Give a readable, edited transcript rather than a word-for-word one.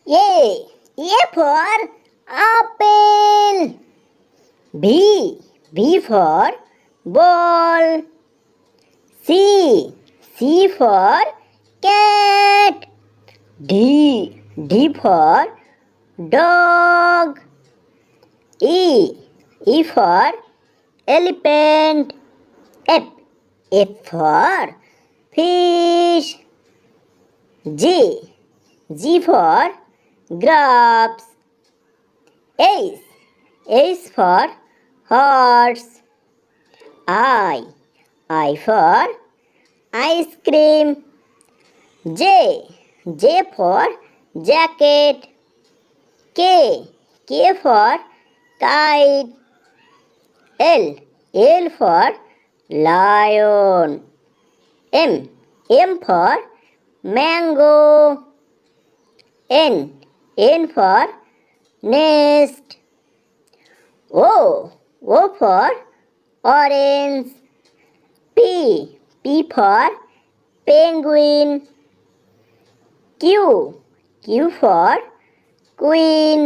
A. A for apple. B. B for ball. C. C for cat. D. D for dog. E. E for elephant. F. F for fish. G. G for grapes. H. H for horse. I. I for ice cream. J. J for jacket. K. K for kite. L. L for lion. M. M for mango. N. N for nest. O. O for orange. P. P for penguin. Q. Q for queen.